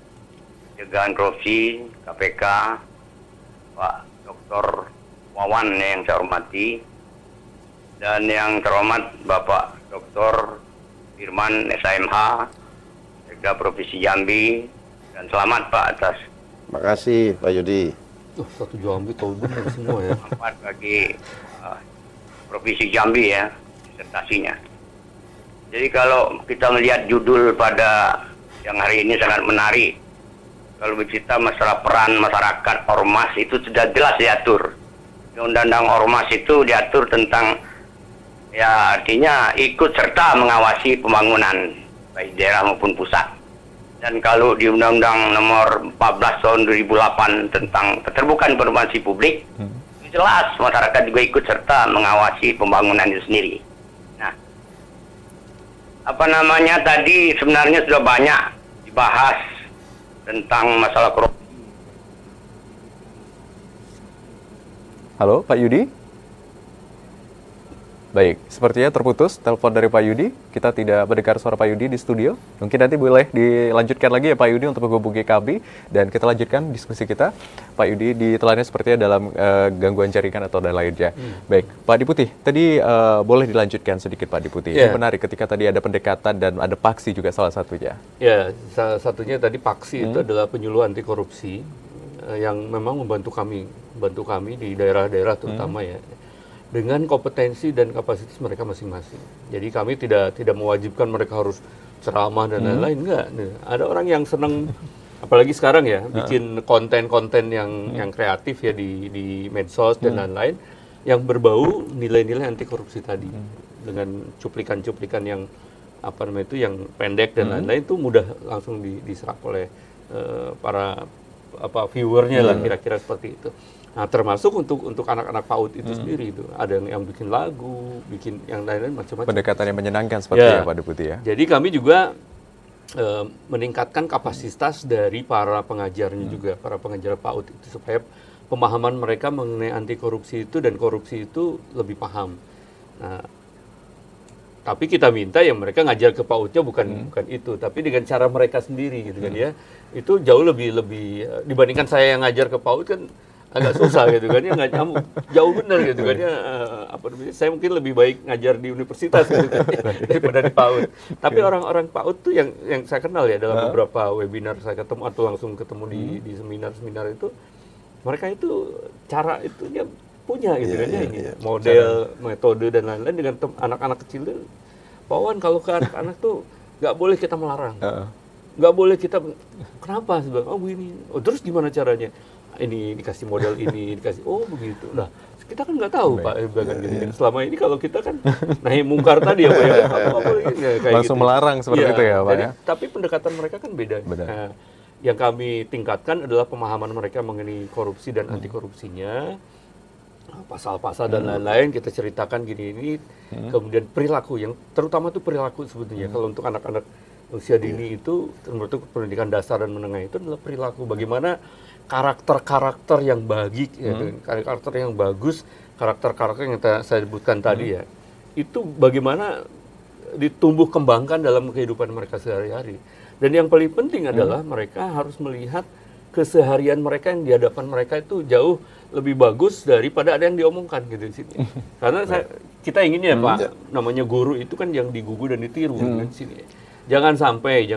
Pencegahan Korupsi KPK, Pak Dr. Wawan yang saya hormati, dan yang terhormat Bapak Dr. Firman SMH, Sekda Provinsi Jambi, dan selamat Pak atas. Terima kasih Pak Yudi. Satu Jambi tahu benar semua ya. Selamat bagi Provinsi Jambi ya, disertasinya. Jadi kalau kita melihat judul pada yang hari ini sangat menarik, kalau bercerita masalah peran masyarakat ormas itu sudah jelas diatur. Undang-undang ormas itu diatur tentang ya artinya ikut serta mengawasi pembangunan baik daerah maupun pusat. Dan kalau di Undang-Undang Nomor 14 Tahun 2008 tentang keterbukaan informasi publik, jelas masyarakat juga ikut serta mengawasi pembangunan itu sendiri. Nah, apa namanya tadi sebenarnya sudah banyak dibahas tentang masalah korupsi. Halo, Pak Yudi? Baik, sepertinya terputus telepon dari Pak Yudi. Kita tidak mendengar suara Pak Yudi di studio. Mungkin nanti boleh dilanjutkan lagi ya Pak Yudi untuk menghubungi kami. Dan kita lanjutkan diskusi kita. Pak Yudi ditelannya sepertinya dalam gangguan jaringan atau dan lainnya. Baik, Pak Diputi, tadi boleh dilanjutkan sedikit Pak Diputi. Ini menarik ketika tadi ada pendekatan dan ada paksi juga salah satunya. Ya, salah satunya tadi paksi itu adalah penyuluh anti korupsi yang memang membantu kami di daerah-daerah terutama ya, dengan kompetensi dan kapasitas mereka masing-masing. Jadi kami tidak mewajibkan mereka harus ceramah dan lain-lain, enggak. Ada orang yang senang, apalagi sekarang ya, bikin konten-konten yang kreatif ya di medsos dan lain-lain, yang berbau nilai-nilai anti korupsi tadi, dengan cuplikan-cuplikan yang apa namanya itu yang pendek dan lain-lain, itu mudah langsung diserap oleh para viewernya lah, kira-kira seperti itu. Nah, termasuk untuk anak-anak PAUD itu sendiri itu ada yang bikin lagu, bikin yang lain-lain macam-macam. Pendekatan yang menyenangkan seperti ya Pak Deputi ya. Jadi kami juga meningkatkan kapasitas dari para pengajarnya juga, para pengajar PAUD itu, supaya pemahaman mereka mengenai anti korupsi itu dan korupsi itu lebih paham. Nah, tapi kita minta yang mereka ngajar ke PAUD-nya bukan itu, tapi dengan cara mereka sendiri gitu kan ya. Itu jauh lebih dibandingkan saya yang ngajar ke PAUD kan agak susah gitu kan ya, nggak jauh benar gitu kan ya, saya mungkin lebih baik ngajar di universitas gitu kan daripada di PAUD. Tapi orang-orang PAUD tuh yang saya kenal ya dalam beberapa webinar saya ketemu atau langsung ketemu di seminar-seminar itu, mereka itu cara itunya punya gitu kan ya, model, metode dan lain-lain dengan anak-anak kecil tuh. Pak Wan, kalau ke anak-anak tuh nggak boleh kita melarang, nggak boleh kita, kenapa? Oh begini, terus gimana caranya? Ini dikasih model ini, dikasih, oh begitu. Nah, kita kan nggak tahu Pak, gitu. Selama ini kalau kita kan nahi mungkar tadi ya Pak ya, kayak langsung gitu. Melarang seperti itu ya Pak. Jadi, tapi pendekatan mereka kan beda. Nah, yang kami tingkatkan adalah pemahaman mereka mengenai korupsi dan anti korupsinya, pasal-pasal dan lain-lain kita ceritakan gini ini, kemudian perilaku yang terutama itu perilaku sebetulnya. Kalau untuk anak-anak usia dini itu, termasuk pendidikan dasar dan menengah itu adalah perilaku, bagaimana karakter-karakter yang karakter yang bagus, karakter-karakter yang saya sebutkan tadi ya, itu bagaimana ditumbuh kembangkan dalam kehidupan mereka sehari-hari. Dan yang paling penting adalah mereka harus melihat keseharian mereka yang di hadapan mereka itu jauh lebih bagus daripada ada yang diomongkan gitu di sini. Karena kita inginnya Pak, namanya guru itu kan yang digugu dan ditiru di sini. Jangan sampai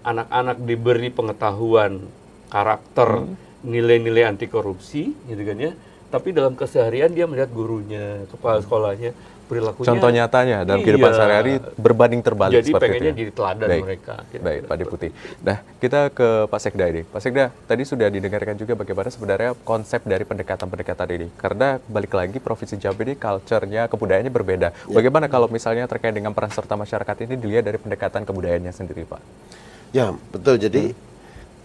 anak-anak diberi pengetahuan karakter, nilai-nilai anti korupsi gitu kan ya, tapi dalam keseharian dia melihat gurunya, kepala sekolahnya, perilakunya. Contoh nyatanya dalam kehidupan sehari berbanding terbalik. Jadi pengennya jadi teladan mereka. Baik, Pak Deputi. Nah, kita ke Pak Sekda ini. Pak Sekda, tadi sudah didengarkan juga bagaimana sebenarnya konsep dari pendekatan-pendekatan ini. Karena balik lagi Provinsi Jambi ini culture-nya, kebudayaannya berbeda. Bagaimana kalau misalnya terkait dengan peran serta masyarakat ini dilihat dari pendekatan kebudayaannya sendiri, Pak? Ya, betul. Jadi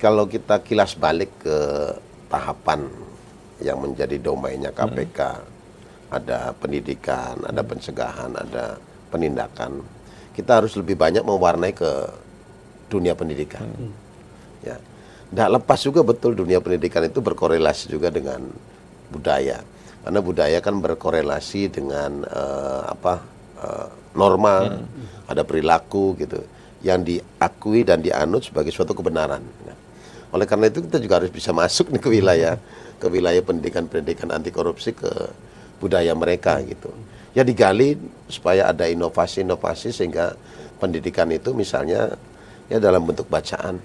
kalau kita kilas balik ke tahapan yang menjadi domainnya KPK, ada pendidikan, ada pencegahan, ada penindakan. Kita harus lebih banyak mewarnai ke dunia pendidikan. Ya, nggak lepas juga betul dunia pendidikan itu berkorelasi juga dengan budaya, karena budaya kan berkorelasi dengan norma, ada perilaku gitu, yang diakui dan dianut sebagai suatu kebenaran. Ya. Oleh karena itu kita juga harus bisa masuk nih ke wilayah pendidikan anti korupsi, ke budaya mereka gitu. Ya digali supaya ada inovasi-inovasi sehingga pendidikan itu misalnya ya dalam bentuk bacaan.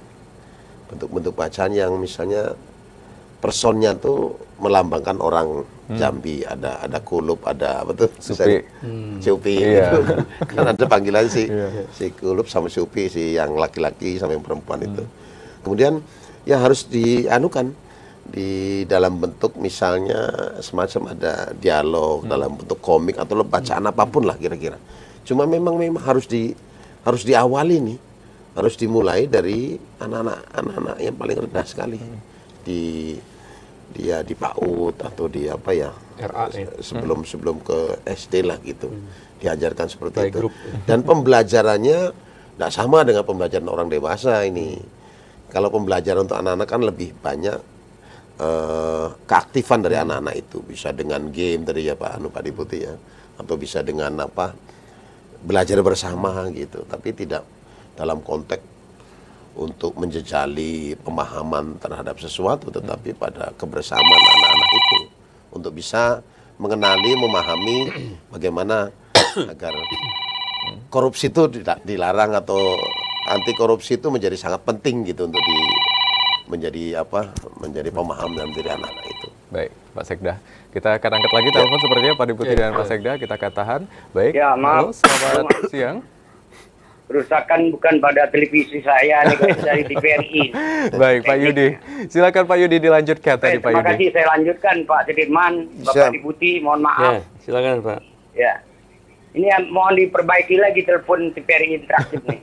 Bentuk-bentuk bacaan yang misalnya personnya tuh melambangkan orang Jambi, ada Kulup, ada apa tuh? Supi. Supi. Iya. Kan ada panggilan si Kulup sama Supi, si yang laki-laki sama yang perempuan itu. Kemudian ya harus dianukan di dalam bentuk misalnya semacam ada dialog dalam bentuk komik atau bacaan apapun lah kira-kira. Cuma memang harus diawali nih, harus dimulai dari anak-anak yang paling rendah sekali dia di PAUD atau di apa ya, RA, ya. sebelum ke SD lah gitu, diajarkan seperti itu. Playgroup. Dan pembelajarannya tidak sama dengan pembelajaran orang dewasa ini. Kalau pembelajaran untuk anak-anak kan lebih banyak keaktifan dari anak-anak itu, bisa dengan game tadi ya Pak Deputi ya, atau bisa dengan apa, belajar bersama gitu, tapi tidak dalam konteks untuk menjejali pemahaman terhadap sesuatu, tetapi pada kebersamaan anak-anak itu untuk bisa mengenali, memahami bagaimana agar korupsi itu tidak dilarang atau anti korupsi itu menjadi sangat penting gitu untuk menjadi pemahaman dalam diri anak-anak itu. Baik, Pak Sekda. Kita akan angkat lagi telepon sepertinya Pak Deputi dan Pak Sekda. Kita akan tahan. Baik. Ya, maaf. Halo, selamat siang. Kerusakan bukan pada televisi saya nih, guys, dari TVRI. Baik, Pak Yudi. Silakan Pak Yudi dilanjutkan tadi Pak Terima Yudi. kasih, saya lanjutkan Pak Sudirman, Bapak Deputi, mohon maaf. Silakan Pak. Ya. Ini mohon diperbaiki lagi telepon TVRI interaktif nih.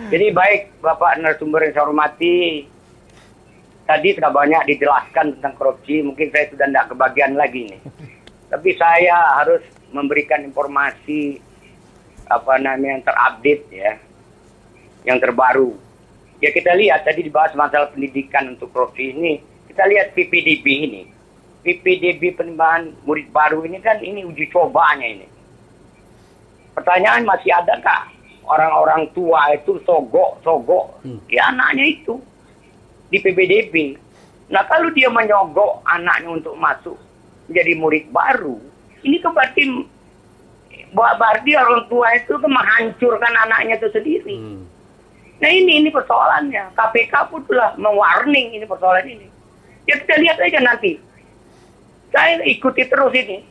Jadi baik Bapak narasumber yang saya hormati, tadi sudah banyak dijelaskan tentang korupsi, mungkin saya sudah tidak kebagian lagi nih. Tapi saya harus memberikan informasi yang terupdate ya, yang terbaru. Ya kita lihat tadi dibahas masalah pendidikan untuk korupsi ini, kita lihat PPDB ini. PPDB penambahan murid baru ini kan ini uji cobanya ini. Pertanyaan masih adakah orang-orang tua itu sogok ya anaknya itu di PPDB. Nah kalau dia menyogok anaknya untuk masuk menjadi murid baru, ini kan berarti orang tua itu kan menghancurkan anaknya itu sendiri. Nah ini persoalannya. KPK pun telah mewarning ini persoalan ini. Ya kita lihat aja nanti. Saya ikuti terus ini.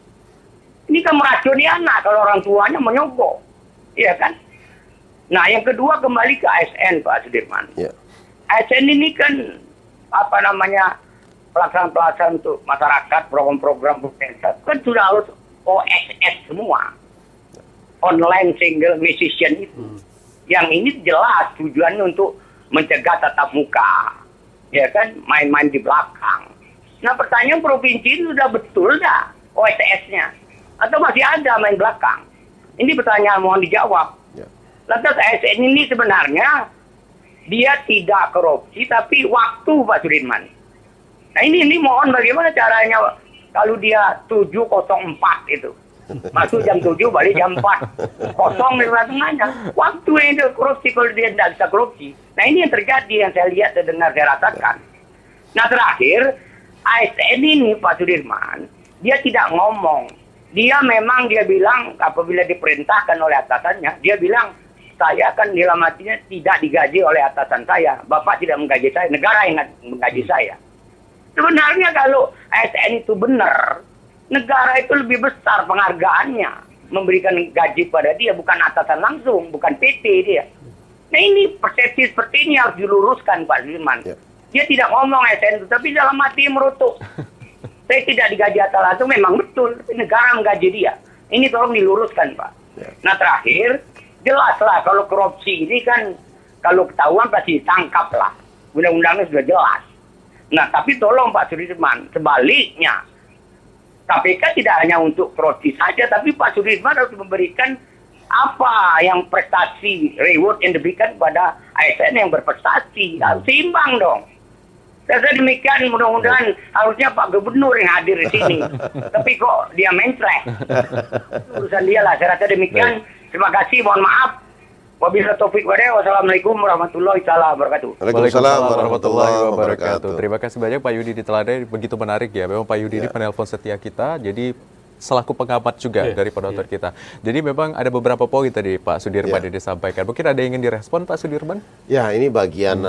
Ini kan meracuni anak kalau orang tuanya menyogok. Iya kan? Nah, yang kedua kembali ke ASN Pak Sudirman. Ya. ASN ini kan pelaksanaan untuk masyarakat, program-program pemerintah kan sudah harus OSS semua. Online single decision itu. Yang ini jelas tujuannya untuk mencegah tatap muka. Ya kan? Main-main di belakang. Nah, pertanyaan provinsi ini sudah betul dah OSS-nya? Atau masih ada main belakang? Ini pertanyaan mohon dijawab. Lantas ASN ini sebenarnya dia tidak korupsi tapi waktu Pak Sudirman. Nah ini mohon bagaimana caranya kalau dia 7.04 itu. Masuk jam 7 balik jam 4. Kosong di tengahnya. Waktu yang itu korupsi kalau dia tidak bisa korupsi. Nah ini yang terjadi yang saya lihat, saya dengar, saya rasakan. Nah terakhir ASN ini Pak Sudirman dia tidak ngomong. Dia bilang apabila diperintahkan oleh atasannya, dia bilang saya kan dalam artinya tidak digaji oleh atasan saya. Bapak tidak menggaji saya, negara yang menggaji saya. Sebenarnya kalau ASN itu benar, negara itu lebih besar penghargaannya. Memberikan gaji pada dia, bukan atasan langsung, bukan PT dia. Nah ini persepsi seperti ini harus diluruskan Pak Sudirman. Dia tidak ngomong ASN itu, tapi dalam hati merutuk. Saya tidak digaji atasan langsung, memang betul. Tapi negara menggaji dia. Ini tolong diluruskan Pak. Nah terakhir, jelaslah kalau korupsi ini kan kalau ketahuan pasti ditangkap lah. Undang-undangnya sudah jelas. Nah tapi tolong Pak Sudirman, sebaliknya KPK tidak hanya untuk korupsi saja, tapi Pak Sudirman harus memberikan apa yang prestasi, reward yang diberikan kepada ASN yang berprestasi. Harus seimbang dong. Saya demikian, mudah-mudahan harusnya Pak Gubernur yang hadir di sini. Tapi kok dia mencret. Urusan dia lah, saya rasa demikian. Terima kasih, mohon maaf. Wabillahi taufik walhidayah. Wassalamualaikum warahmatullahi wabarakatuh. Waalaikumsalam warahmatullahi wabarakatuh. Terima kasih banyak Pak Yudi di Teladan, begitu menarik ya. Memang Pak Yudi ini penelpon setia kita, jadi selaku pengamat juga dari penonton kita. Jadi memang ada beberapa poin tadi Pak Sudirman yang disampaikan. Mungkin ada yang ingin direspon Pak Sudirman? Ya, ini bagian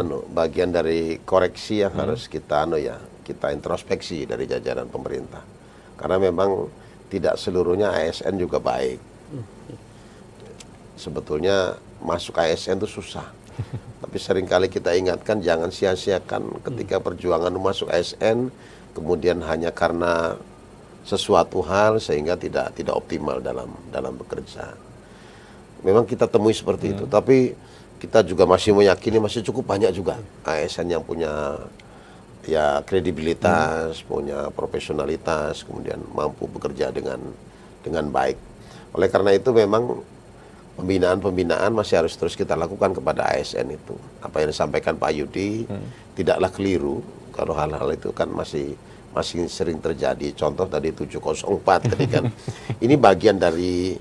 dari koreksi yang harus kita kita introspeksi dari jajaran pemerintah. Karena memang tidak seluruhnya ASN juga baik. Sebetulnya masuk ASN itu susah. Tapi seringkali kita ingatkan jangan sia-siakan ketika perjuangan masuk ASN, kemudian hanya karena sesuatu hal sehingga tidak optimal dalam bekerja. Memang kita temui seperti itu, tapi kita juga masih meyakini masih cukup banyak juga ASN yang punya ya kredibilitas, punya profesionalitas, kemudian mampu bekerja dengan baik. Oleh karena itu memang pembinaan masih harus terus kita lakukan kepada ASN itu. Apa yang disampaikan Pak Yudi tidaklah keliru kalau hal-hal itu kan masih sering terjadi. Contoh tadi 704 tadi kan. Ini bagian dari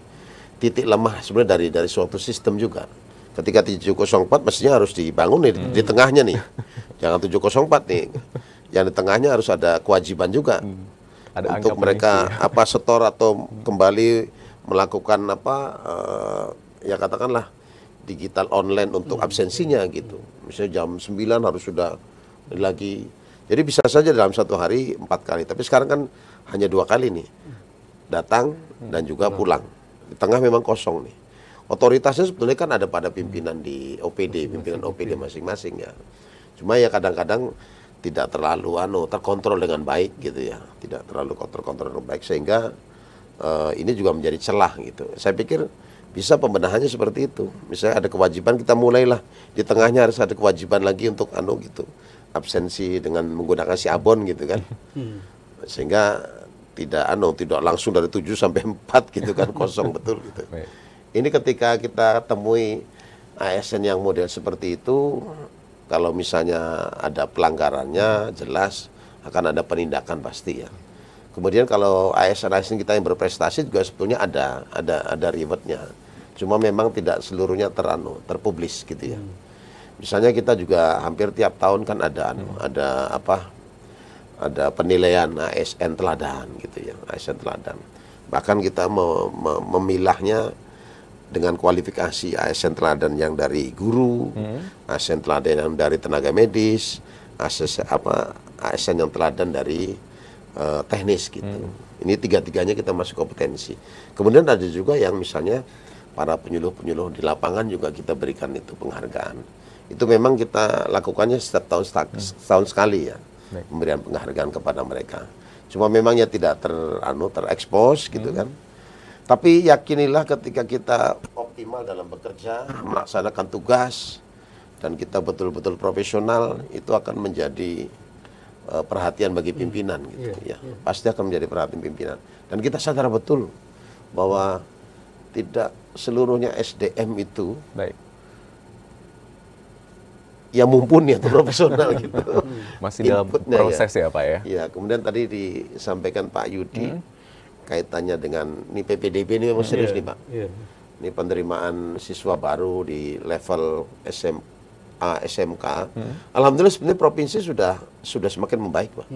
titik lemah sebenarnya dari suatu sistem juga. Ketika 704 mestinya harus dibangun di tengahnya nih. Jangan 704 nih. Yang di tengahnya harus ada kewajiban juga. Ada untuk mereka setor atau kembali melakukan ya katakanlah digital online untuk absensinya gitu. Misalnya jam 9 harus sudah lagi. Jadi bisa saja dalam satu hari 4 kali. Tapi sekarang kan hanya 2 kali nih. Datang dan juga pulang. Di tengah memang kosong nih. Otoritasnya sebetulnya kan ada pada pimpinan di OPD, pimpinan OPD masing-masing ya. Cuma ya kadang-kadang tidak terlalu terkontrol dengan baik gitu ya. Tidak terlalu terkontrol dengan baik sehingga ini juga menjadi celah gitu. Saya pikir bisa pembenahannya seperti itu. Misalnya ada kewajiban, kita mulailah di tengahnya harus ada kewajiban lagi untuk gitu. Absensi dengan menggunakan si abon gitu kan. Sehingga tidak langsung dari 7 sampai 4 gitu kan, kosong betul gitu. Ini ketika kita temui ASN yang model seperti itu, kalau misalnya ada pelanggarannya jelas akan ada penindakan pasti ya. Kemudian kalau ASN kita yang berprestasi juga sebetulnya ada rewardnya. Cuma memang tidak seluruhnya terpublis gitu ya. Misalnya kita juga hampir tiap tahun kan ada penilaian ASN teladan gitu ya, ASN teladan. Bahkan kita memilahnya dengan kualifikasi ASN teladan yang dari guru, ASN teladan yang dari tenaga medis, ASN yang teladan dari teknis gitu. Ini tiga-tiganya kita masuk kompetensi. Kemudian ada juga yang misalnya para penyuluh-penyuluh di lapangan juga kita berikan itu penghargaan. Itu memang kita lakukannya setiap tahun sekali ya, pemberian penghargaan kepada mereka. Cuma memang ya tidak terekspos gitu kan. Tapi yakinilah ketika kita optimal dalam bekerja, melaksanakan tugas, dan kita betul-betul profesional, itu akan menjadi perhatian bagi pimpinan gitu ya. Pasti akan menjadi perhatian pimpinan. Dan kita sadar betul bahwa tidak seluruhnya SDM itu yang mumpuni atau profesional gitu. Masih dalam proses ya Pak ya? Ya, kemudian tadi disampaikan Pak Yudi, kaitannya dengan ini PPDB ini memang serius nih Pak. Ini penerimaan siswa baru di level SMA, SMK. Alhamdulillah sebenarnya provinsi sudah semakin membaik Pak.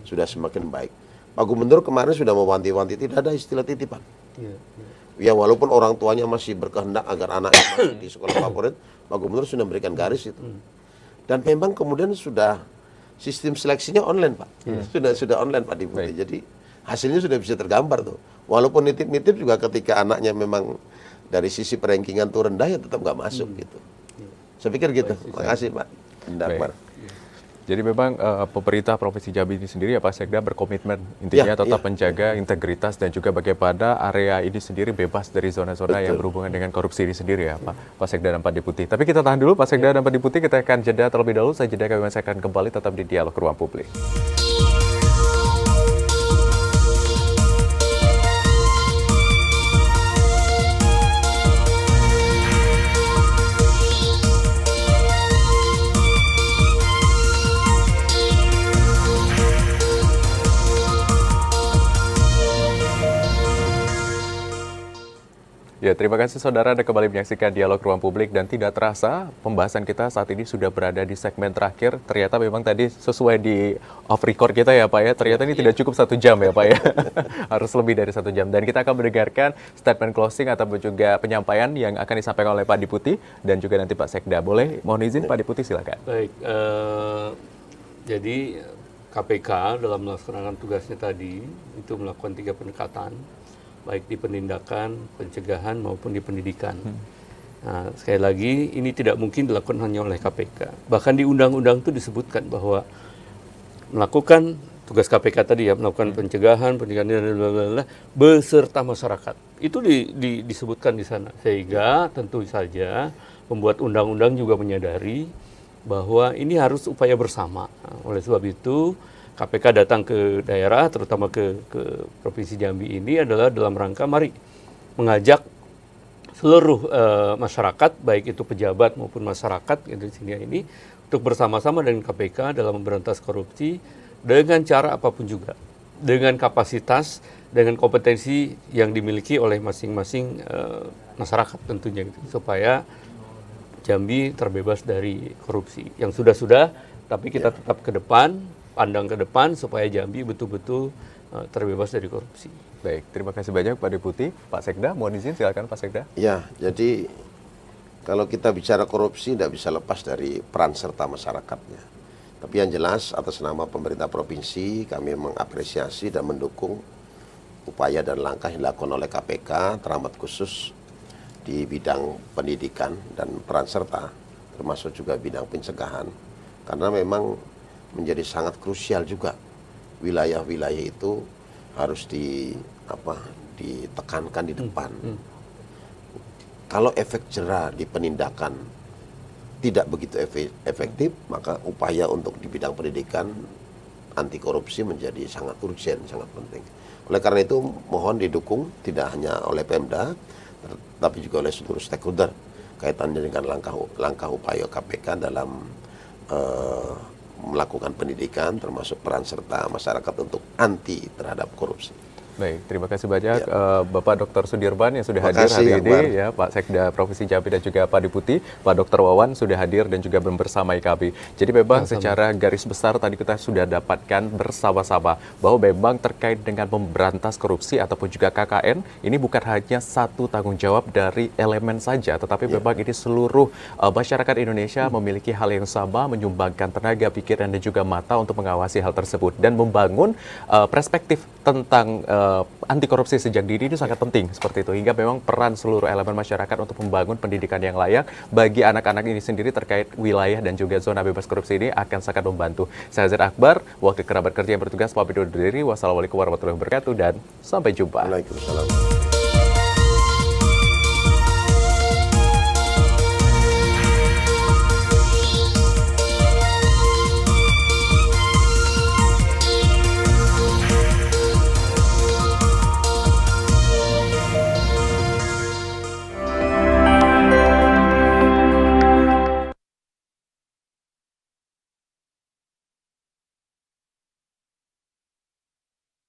Sudah semakin baik. Pak Gubernur kemarin sudah mewanti-wanti tidak ada istilah titipan. Ya walaupun orang tuanya masih berkehendak agar anaknya masuk di sekolah favorit, Pak Gubernur sudah memberikan garis itu. Dan memang kemudian sudah sistem seleksinya online Pak. Sudah online Pak Deputi. Jadi hasilnya sudah bisa tergambar tuh. Walaupun nitip-nitip juga ketika anaknya memang dari sisi perankingan tuh rendah ya tetap nggak masuk gitu. Saya pikir gitu. Terima kasih Pak Akbar. Jadi memang pemerintah Provinsi Jambi ini sendiri ya Pak Sekda berkomitmen intinya tetap menjaga integritas dan juga bagaimana area ini sendiri bebas dari zona-zona yang berhubungan dengan korupsi ini sendiri ya Pak Sekda dan Pak Deputi. Tapi kita tahan dulu Pak Sekda dan Pak Deputi, kita akan jeda terlebih dahulu. Saya jeda, kami akan kembali tetap di Dialog Ruang Publik. Ya, terima kasih saudara Anda kembali menyaksikan Dialog Ruang Publik, dan tidak terasa pembahasan kita saat ini sudah berada di segmen terakhir. Ternyata memang tadi sesuai di off record kita ya Pak ya, ternyata ini tidak cukup 1 jam ya Pak ya, harus lebih dari 1 jam. Dan kita akan mendengarkan statement closing atau juga penyampaian yang akan disampaikan oleh Pak Deputi dan juga nanti Pak Sekda. Boleh, mohon izin Pak Deputi silakan. Baik, jadi KPK dalam melaksanakan tugasnya tadi itu melakukan 3 pendekatan, baik di penindakan, pencegahan maupun di pendidikan. Nah, sekali lagi ini tidak mungkin dilakukan hanya oleh KPK. Bahkan di undang-undang itu disebutkan bahwa melakukan tugas KPK tadi ya, melakukan pencegahan, pendidikan beserta masyarakat. Itu disebutkan di sana. Sehingga tentu saja pembuat undang-undang juga menyadari bahwa ini harus upaya bersama. Nah, oleh sebab itu KPK datang ke daerah, terutama ke Provinsi Jambi ini adalah dalam rangka mari mengajak seluruh masyarakat, baik itu pejabat maupun masyarakat di sini ini, untuk bersama-sama dengan KPK dalam memberantas korupsi dengan cara apapun juga, dengan kapasitas, dengan kompetensi yang dimiliki oleh masing-masing masyarakat tentunya, gitu, supaya Jambi terbebas dari korupsi. Yang sudah-sudah, tapi kita tetap ke depan, pandang ke depan supaya Jambi betul-betul terbebas dari korupsi. Baik, terima kasih banyak Pak Deputi. Pak Sekda, mohon izin silakan Pak Sekda. Ya, jadi kalau kita bicara korupsi tidak bisa lepas dari peran serta masyarakatnya. Tapi yang jelas atas nama pemerintah provinsi kami mengapresiasi dan mendukung upaya dan langkah yang dilakukan oleh KPK teramat khusus di bidang pendidikan dan peran serta, termasuk juga bidang pencegahan, karena memang menjadi sangat krusial juga wilayah-wilayah itu harus ditekankan di depan. Kalau efek jera di penindakan tidak begitu efektif, maka upaya untuk di bidang pendidikan anti korupsi menjadi sangat urgent, sangat penting. Oleh karena itu mohon didukung tidak hanya oleh Pemda, tapi juga oleh seluruh stakeholder kaitannya dengan langkah upaya KPK dalam melakukan pendidikan, termasuk peran serta masyarakat untuk anti terhadap korupsi. Baik, terima kasih banyak Bapak Dr. Sudirman yang sudah hadir hari ini, ya, Pak Sekda Provinsi Jambi dan juga Pak Deputi, Pak Dr. Wawan sudah hadir dan juga bersama kami. Jadi memang secara garis besar tadi kita sudah dapatkan bersama-sama bahwa memang terkait dengan memberantas korupsi ataupun juga KKN, ini bukan hanya satu tanggung jawab dari elemen saja, tetapi memang ini seluruh masyarakat Indonesia memiliki hal yang sama, menyumbangkan tenaga, pikiran dan juga mata untuk mengawasi hal tersebut dan membangun perspektif tentang anti korupsi sejak dini itu sangat penting seperti itu, hingga memang peran seluruh elemen masyarakat untuk membangun pendidikan yang layak bagi anak-anak ini sendiri terkait wilayah dan juga zona bebas korupsi ini akan sangat membantu. Saya Hazir Akbar, wakil kerabat kerja yang bertugas pamit undur diri. Wassalamualaikum warahmatullahi wabarakatuh dan sampai jumpa. Waalaikumsalam.